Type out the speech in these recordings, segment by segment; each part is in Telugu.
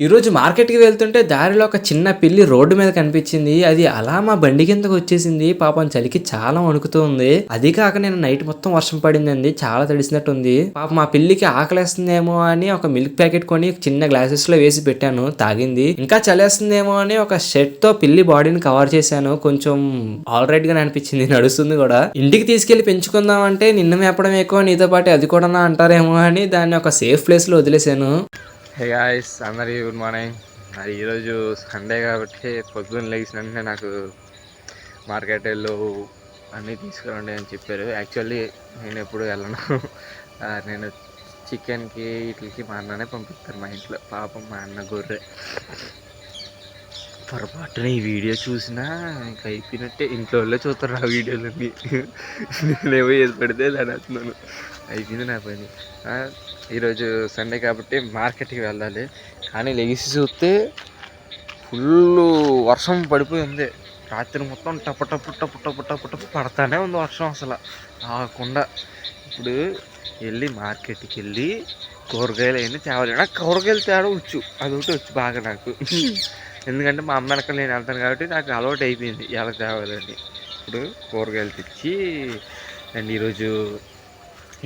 ఈరోజు మార్కెట్‌కి వెళ్తుంటే దారిలో ఒక చిన్న పిల్లి రోడ్డు మీద కనిపించింది. అది అలా మా బండి కిందకొచ్చేసింది. పాపం చలికి చాలా వణుకుతూ ఉంది. అది కాక నిన్న నైట్ మొత్తం వర్షం పడిందండి. చాలా తడిసినట్టుంది. పాపం మా పిల్లికి ఆకలేస్తుందేమో అని ఒక మిల్క్ ప్యాకెట్ కొని చిన్న గ్లాసెస్‌లో వేసి పెట్టాను. తాగింది. ఇంకా చలేస్తుందేమో అని ఒక షర్ట్‌తో పిల్లి బాడీని కవర్ చేశాను. కొంచెం ఆల్ రైట్‌గానే అనిపించింది. నడుస్తుంది కూడా. ఇంటికి తీసుకెళ్ళి పెంచుకుందాం అంటే నిన్ను మేపడం ఎక్కువ నీతో పాటు అది కూడానా అంటారేమో అని దాన్ని ఒక సేఫ్ ప్లేస్‌లో వదిలేసాను. హే గాయ్స్, అందరికీ గుడ్ మార్నింగ్. అది ఈరోజు సండే కాబట్టి పొద్దున్న లేచిన వెంటనే నాకు మార్కెట్ వెళ్ళు అన్నీ తీసుకురండి అని చెప్పారు. యాక్చువల్లీ నేను ఎప్పుడు వెళ్ళను. నేను చికెన్కి వీటికి మా అన్ననే పంపిస్తాను మా ఇంట్లో. పాపం మా అన్న గొర్రె పొరపాటున ఈ వీడియో చూసినా ఇంకా అయిపోయినట్టే. ఇంట్లో వాళ్ళే చూస్తారు ఆ వీడియోలన్నీ. నేనేమో ఏది పడితే దాని వస్తున్నాను. అయిపోయింది నా పని. ఈరోజు సండే కాబట్టి మార్కెట్కి వెళ్ళాలి. కానీ లెగిసి చూస్తే ఫుల్ వర్షం పడిపోయి ఉంది. రాత్రి మొత్తం టప్పు టప్పు టప్పు టప్పు టప్పు టప్పు పడతానే ఉంది వర్షం అసలు ఆగకుండా. ఇప్పుడు వెళ్ళి మార్కెట్కి వెళ్ళి కూరగాయలు అవన్నీ తేవాలి. నాకు కూరగాయలు తేడా వచ్చు, అదొకటి వచ్చు బాగా నాకు. ఎందుకంటే మా అమ్మ వెనకాల నేను వెళ్తాను కాబట్టి నాకు అలవాటు అయిపోయింది ఎలా తేవాలని. ఇప్పుడు కూరగాయలు తెచ్చి అండ్ ఈరోజు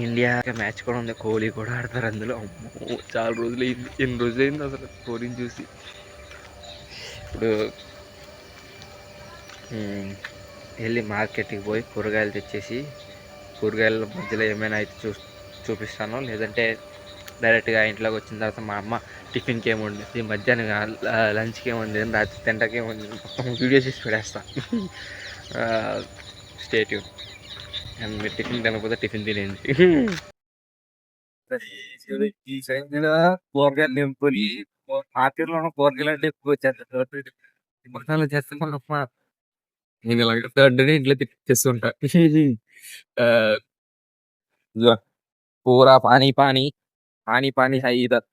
ఇండియా మ్యాచ్ కూడా ఉంది. కోహ్లీ కూడా ఆడతారు అందులో. అమ్మో చాలా రోజులు అయింది, ఎన్ని రోజులు అయింది అసలు కోహ్లీని చూసి. ఇప్పుడు వెళ్ళి మార్కెట్కి పోయి కూరగాయలు తెచ్చేసి కూరగాయల మధ్యలో ఏమైనా అయితే చూపిస్తాను. లేదంటే డైరెక్ట్గా ఇంట్లోకి వచ్చిన తర్వాత మా అమ్మ టిఫిన్కి ఏముంది, మధ్యాహ్నం లంచ్కి ఏముంది, రాత్రి తింటకి ఏముంది, మొత్తం వీడియోస్ చేసి పెడేస్తాను. స్టేట్యూన్. అండ్ మీరు టిఫిన్ తినకపోతే టిఫిన్ తినేయండి. ఈ సైజులో కూరగాయలు నింపుని మార్కెట్లో ఉన్న కూరగాయలు అంటే ఎక్కువ వచ్చేస్తాను చేస్తాను. నేను ఇలాగ థర్డ్ డే ఇంట్లో తెస్తుంటా. పూరా pani pani pani pani high either.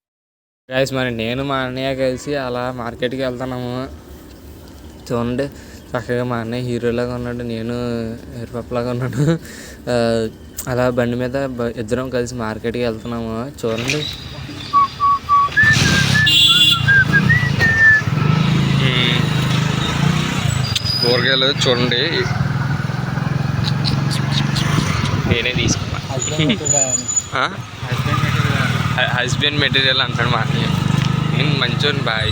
Guys మరి నేను మా అన్నయ్య కలిసి అలా మార్కెట్కి వెళ్తున్నాము. చూడండి చక్కగా మా అన్నయ్య హీరోలాగా ఉన్నాడు, నేను హీరోపలాగా ఉన్నాడు. అలా బండి మీద ఇద్దరం కలిసి మార్కెట్కి వెళ్తున్నాము. చూడండి కూరగాయలు చూడండి, నేనే తీసుకున్నా. హస్బెండ్ మెటీరియల్ అంటాడు మా అన్నయ్య. నేను మంచోని బాయ్.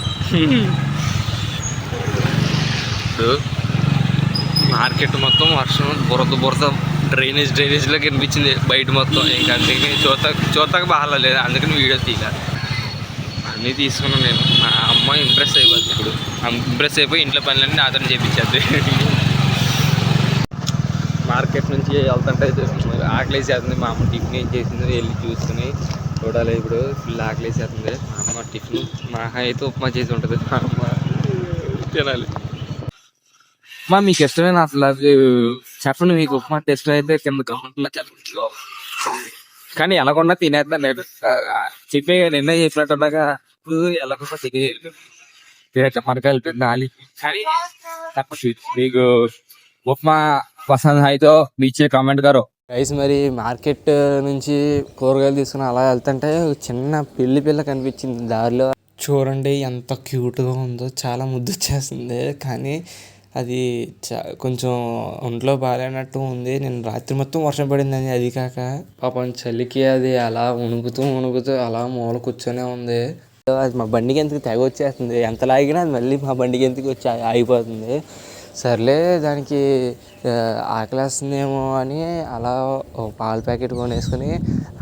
ఇప్పుడు మార్కెట్ మొత్తం వర్షం బురద డ్రైనేజ్లో కనిపించింది బయట మొత్తం. ఇంకా అందుకని చూతకు బాగా లేదు, అందుకని వీడియో తీయాలి. అన్నీ తీసుకున్నాను నేను. మా అమ్మ ఇంప్రెస్ అయిపోద్ది. ఇప్పుడు ఇంప్రెస్ అయిపోయి ఇంట్లో పనులన్నీ నాతో చేయించేద్ది. మార్కెట్ నుంచి వెళ్తుంటే ఆకలేసేస్తుంది. మా అమ్మ టిఫిన్ ఏం చేసిందో వెళ్ళి చూసుకుని చూడాలి. ఇప్పుడు ఫుల్ ఆకలేసేస్తుంది. మా అమ్మ టిఫిన్ మా అయితే ఉప్మా చేసి ఉంటుంది. మా అమ్మ తినాలి. మా మీకు ఇష్టమైన అసలు అది చెప్పండి. మీకు ఉప్మా టేస్ట్ అయితే కింద కామెంట్లో చెప్పండి. కానీ ఎలాగొన్నా తినేద్దాం నేను చెప్పే నిన్న చెప్పినట్టుగా ఎలాగొన్నా తినేమరకాయలు తినాలి. కానీ మీకు ఉప్మా పసంద్ అయితే నీచే కామెంట్ గారు. గైస్ మరి మార్కెట్ నుంచి కూరగాయలు తీసుకుని అలా వెళ్తుంటే చిన్న పిల్ల కనిపించింది దారిలో. చూడండి ఎంత క్యూట్గా ఉందో, చాలా ముద్దు వచ్చేస్తుంది. కానీ అది కొంచెం ఒంట్లో బాగాలేనట్టు ఉంది. నేను రాత్రి మొత్తం వర్షం పడిందని, అది కాక పాపం చలికి అది అలా వణుకుతూ అలా మూల కూర్చొనే ఉంది. అది మా బండికి ఎందుకు తెగ వచ్చేస్తుంది. ఎంత లాగినా అది మళ్ళీ మా బండికి ఎందుకు వచ్చి ఆగిపోతుంది. సర్లే దానికి ఆకలేస్తుందేమో అని అలా పాల ప్యాకెట్ కొనేసుకుని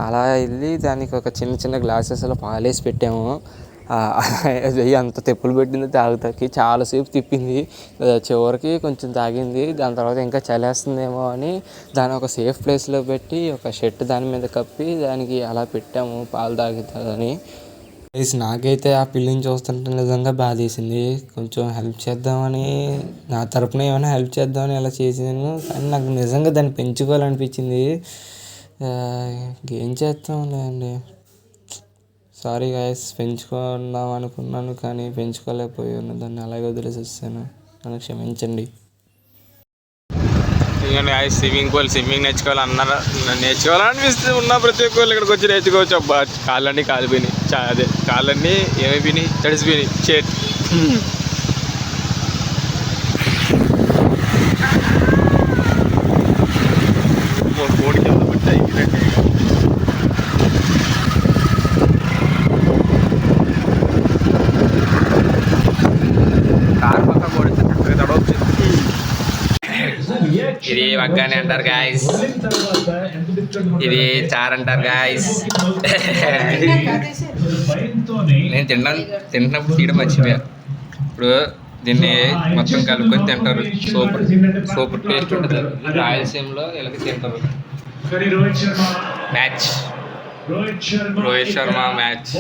అలా వెళ్ళి దానికి ఒక చిన్న గ్లాసెస్లో పాలేసి పెట్టాము. అది అంత తెప్పులు పెట్టింది తాగుతాకి. చాలాసేపు తిప్పింది, చివరికి కొంచెం తాగింది. దాని తర్వాత ఇంకా చలేస్తుందేమో అని దాన్ని ఒక సేఫ్ ప్లేస్లో పెట్టి ఒక షర్ట్ దాని మీద కప్పి దానికి అలా పెట్టాము పాలు తాగుతుందని. నాకైతే ఆ పిల్లిని చూస్తుంటే నిజంగా బాధేసింది. కొంచెం హెల్ప్ చేద్దామని, నా తరపున ఏమైనా హెల్ప్ చేద్దామని అలా చేసాను. కానీ నాకు నిజంగా దాన్ని పెంచుకోవాలనిపించింది. ఏం చేస్తాంలే అండి. సారీ గాయస్, పెంచుకుందాం అనుకున్నాను కానీ పెంచుకోలేకపోయాను. దాన్ని అలాగే వదిలేసి వచ్చాను. నన్ను క్షమించండి. ఇంకా స్విమ్మింగ్ నేర్చుకోవాలనిపిస్తుంది. ఉన్న ప్రతి ఒక్కళ్ళు ఇక్కడికి వచ్చి నేర్చుకోవచ్చు. అబ్బా కాళ్ళన్నీ కాలిపోయినాయి, అదే కాళ్ళన్నీ ఏమైపోయినాయి, తడిసిపోయినాయి. షేట్ ఫోన్ కింద పట్టాయి. కారు పక్క కొడితే చక్కగా తడవచ్చు. ఇది వగ్గానే అంటారు గాయస్, ఇది చారు అంటారు గాయస్. నేను తింటున్నప్పుడు తీయడం మర్చిపోయా. ఇప్పుడు దీన్ని మొత్తం కలుపుకొని తింటారు. సూపర్ టేస్ట్ ఉంటుంది. రాయలసీమలో ఇలాగ తింటారు. Match Rohit Sharma match.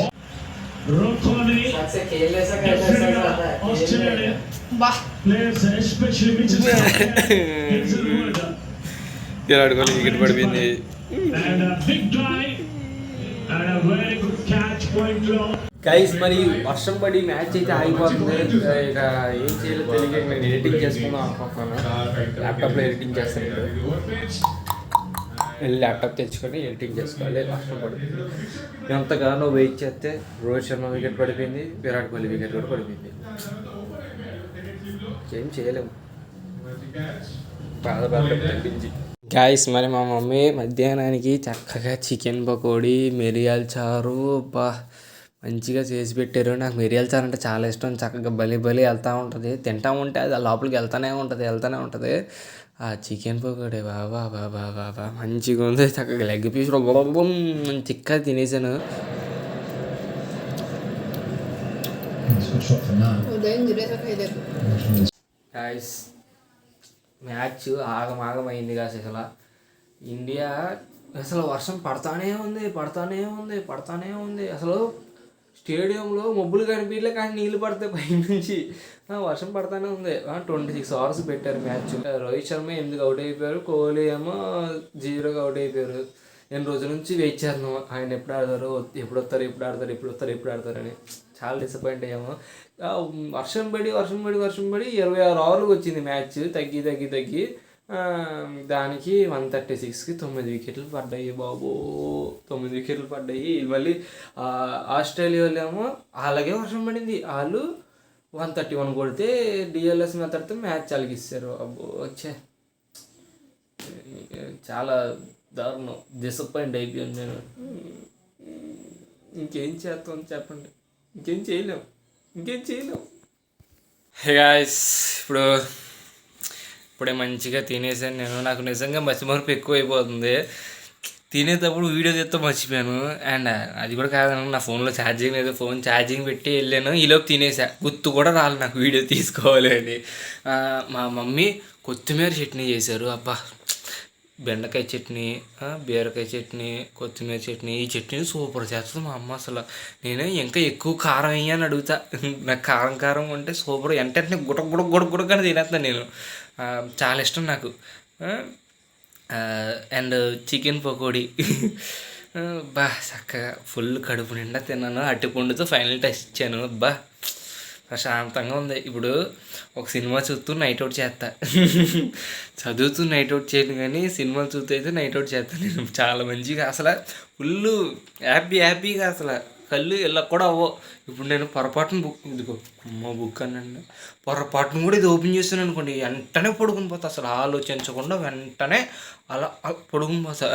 Virat Kohli wicket పడిపోయింది. గైస్ మరి వర్షం పడి మ్యాచ్ అయితే ఆగిపోతుంది. ఇక ఏం చేయాలో తెలియక నేను ఎడిటింగ్ చేసుకుందాం అనుకుంటున్నాను. ల్యాప్టాప్లో ఎడిటింగ్ చేస్తాను. ల్యాప్టాప్ తెచ్చుకొని ఎడిటింగ్ చేసుకోవాలి. వర్షం పడుతుంది. ఎంతగానో వెయిట్ చేస్తే రోహిత్ శర్మ వికెట్ పడిపోయింది, విరాట్ కోహ్లీ వికెట్ కూడా పడిపోయింది. ఏం చేయలేము, బాధ తప్పించి. గాయస్ మరి మా మమ్మీ మధ్యాహ్నానికి చక్కగా చికెన్ పకోడీ, మిరియాల చారు మంచిగా చేసి పెట్టారు. నాకు మిరియాల చారు అంటే చాలా ఇష్టం. చక్కగా బలి వెళ్తూ ఉంటుంది. తింటా ఉంటే అది లోపలికి వెళ్తూనే ఉంటుంది. ఆ చికెన్ పకోడీ బాబా మంచిగా ఉంది. చక్కగా లెగ్ పీస్ చిక్కగా తినేసాను. గాయస్ మ్యాచ్ ఆగమైంది కాదు. అసలు ఇండియా అసలు వర్షం పడతానే ఉంది. అసలు స్టేడియంలో మబ్బులు కనిపించలే, కానీ నీళ్ళు పడతాయి పైనుంచి. వర్షం పడతానే ఉంది. 26 అవర్స్ పెట్టారు మ్యాచ్. రోహిత్ శర్మ 8కి అవుట్ అయిపోయారు, కోహ్లీ ఏమో 0కి అవుట్ అయిపోయారు. నేను రోజుల నుంచి వెయిట్ చేస్తున్నాం, ఆయన ఎప్పుడు ఆడతారు, ఎప్పుడు ఆడతారు అని. చాలా డిసప్పాయింట్ అయ్యాము. వర్షం పడి 26 ఓవర్లకు వచ్చింది మ్యాచ్. తగ్గి దానికి 136కి 9 వికెట్లు పడ్డాయి బాబు. 9 వికెట్లు పడ్డాయి. మళ్ళీ ఆస్ట్రేలియా వాళ్ళు ఏమో అలాగే వర్షం పడింది. వాళ్ళు 131 కొడితే డిఎల్ఎస్ మెథడ్తో మ్యాచ్ అలిగిస్తారు. అబ్బో వచ్చే చాలా దారుణం. డిసప్పాయింట్ అయిపోయాను నేను. ఇంకేం చేస్తాం చెప్పండి, ఇంకేం చేయలేం. హే గాయ్స్ ఇప్పుడే మంచిగా తినేసాను నేను. నాకు నిజంగా మర్చిమరుపు ఎక్కువ అయిపోతుంది. తినేటప్పుడు వీడియో తీస్తే మర్చిపోయాను. అండ్ అది కూడా కాదన్న, నా ఫోన్లో ఛార్జింగ్ లేదు. ఫోన్ ఛార్జింగ్ పెట్టి వెళ్ళాను, ఈలోపు తినేసా. గుర్తు కూడా రాలేదు నాకు వీడియో తీసుకోవాలి అని. మా మమ్మీ కొత్తిమీర చట్నీ చేశారు. అబ్బా, బెండకాయ చట్నీ, బీరకాయ చట్నీ, కొత్తిమీర చట్నీ. ఈ చట్నీ సూపర్ చేస్తుంది మా అమ్మ. అసలు నేను ఇంకా ఎక్కువ కారం వేయని అడుగుతా. నాకు కారం ఉంటే సూపర్. వెంటనే గుడకని తినేస్తాను నేను. చాలా ఇష్టం నాకు. అండ్ చికెన్ పకోడీ చక్కగా ఫుల్ కడుపు నిండా తిన్నాను. అరటిపండుతో ఫైనల్ టెస్ట్ ఇచ్చాను. ప్రశాంతంగా ఉంది. ఇప్పుడు ఒక సినిమా చూస్తూ నైట్ అవుట్ చేస్తా. చదువుతూ నైట్ అవుట్ చేయను, కానీ సినిమాలు చూస్తూ అయితే నైట్ అవుట్ చేస్తాను నేను. చాలా మంచిగా అసలు ఫుల్ హ్యాపీగా అసలు కళ్ళు ఇలా కూడా అవ్వవు. ఇప్పుడు నేను పొరపాటును బుక్ అనండి, పొరపాటును కూడా ఇది ఓపెన్ చేస్తాను అనుకోండి, వెంటనే పడుకుని పోతా. అసలు ఆలోచించకుండా వెంటనే అలా పడుకుని పోతా.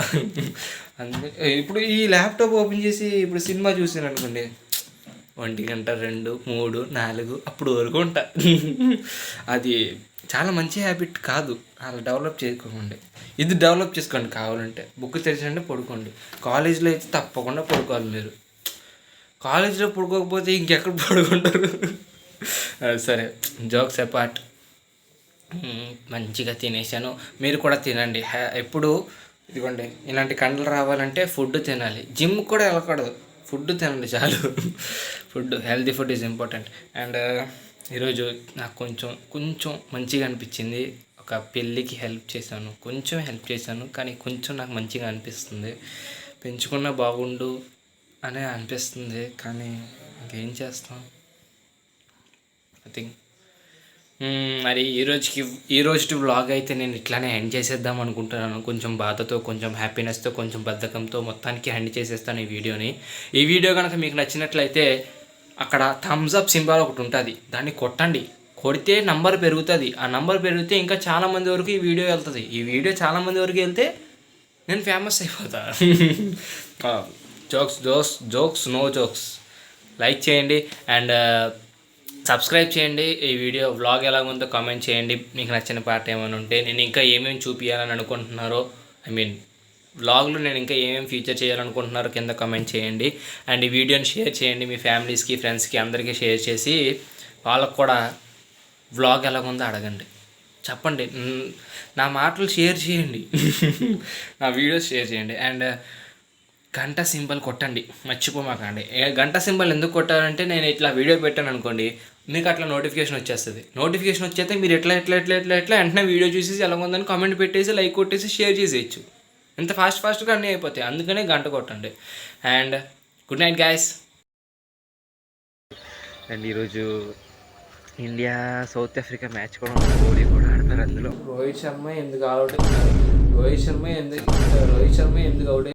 అందుకే ఇప్పుడు ఈ ల్యాప్టాప్ ఓపెన్ చేసి ఇప్పుడు సినిమా చూసాను అనుకోండి, 1 గంట 2, 3, 4 అప్పుడు వరకు ఉంటా. అది చాలా మంచి హ్యాబిట్ కాదు. అలా డెవలప్ చేసుకోండి. ఇది డెవలప్ చేసుకోండి. కావాలంటే బుక్ తెరిచండి, పడుకోండి. కాలేజీలో అయితే తప్పకుండా పడుకోవాలి మీరు. కాలేజీలో పడుకోకపోతే ఇంకెక్కడ పడుకుంటారు? సరే, జోక్స్ అపార్ట్, మంచిగా తినేసాను. మీరు కూడా తినండి. ఎప్పుడు ఇదిగోండి, ఇలాంటి కండలు రావాలంటే ఫుడ్ తినాలి. జిమ్ కూడా వెళ్ళకూడదు, ఫుడ్ తినండి చాలు. Healthy food is important. And ఈరోజు నాకు కొంచెం మంచిగా అనిపించింది. ఒక పెళ్ళికి కొంచెం హెల్ప్ చేశాను, కానీ కొంచెం నాకు మంచిగా అనిపిస్తుంది. పెంచుకున్న బాగుండు అనే అనిపిస్తుంది, కానీ ఇంకేం చేస్తాం. ఐ థింక్ మరి ఈ రోజు వ్లాగ్ అయితే నేను ఇట్లానే ఎండ్ చేసేద్దాం అనుకుంటున్నాను. కొంచెం బాధతో, కొంచెం హ్యాపీనెస్తో, కొంచెం బద్ధకంతో మొత్తానికి ఎండ్ చేసేస్తాను ఈ వీడియోని. ఈ వీడియో కనుక మీకు నచ్చినట్లయితే అక్కడ థమ్స్ అప్ సింబల్ ఒకటి ఉంటుంది, దాన్ని కొట్టండి. కొడితే నంబర్ పెరుగుతుంది. ఆ నంబర్ పెరిగితే ఇంకా చాలామంది వరకు ఈ వీడియో వెళ్తుంది. ఈ వీడియో చాలామంది వరకు వెళ్తే నేను ఫేమస్ అయిపోతా. Jokes no jokes. లైక్ చేయండి అండ్ సబ్స్క్రైబ్ చేయండి. ఈ వీడియో వ్లాగ్ ఎలా ఉందో కామెంట్ చేయండి. మీకు నచ్చిన పార్ట్ ఏమైనా ఉంటే, నేను ఇంకా ఏమేమి చూపించాలని అనుకుంటున్నారో, వ్లాగ్లో నేను ఇంకా ఏమేమి ఫీచర్ చేయాలనుకుంటున్నారో కింద కామెంట్ చేయండి. అండ్ ఈ వీడియోని షేర్ చేయండి మీ ఫ్యామిలీస్కి, ఫ్రెండ్స్కి, అందరికీ షేర్ చేసి వాళ్ళకు కూడా వ్లాగ్ ఎలా ఉందో అడగండి, చెప్పండి. నా మాటలు షేర్ చేయండి. నా వీడియోస్ షేర్ చేయండి. అండ్ గంట సింబల్ కొట్టండి, మర్చిపోమాకండి. గంట సింబల్ ఎందుకు కొట్టాలంటే, నేను ఇట్లా వీడియో పెట్టాను అనుకోండి, మీకు అట్లా నోటిఫికేషన్ వచ్చేస్తుంది. నోటిఫికేషన్ వచ్చేస్తే మీరు ఎట్లా వెంటనే వీడియో చూసేసి ఎలా ఉందని కామెంట్ పెట్టేసి, లైక్ కొట్టేసి, షేర్ చేసేయచ్చు. ఇంత ఫాస్ట్గా అన్నీ అయిపోతాయి. అందుకనే గంట కొట్టండి. And good night guys. And ఈరోజు ఇండియా సౌత్ ఆఫ్రికా మ్యాచ్ కూడా కోహ్లీ కూడా ఆడతారు అందులో. రోహిత్ శర్మ ఎందుకు అవుట్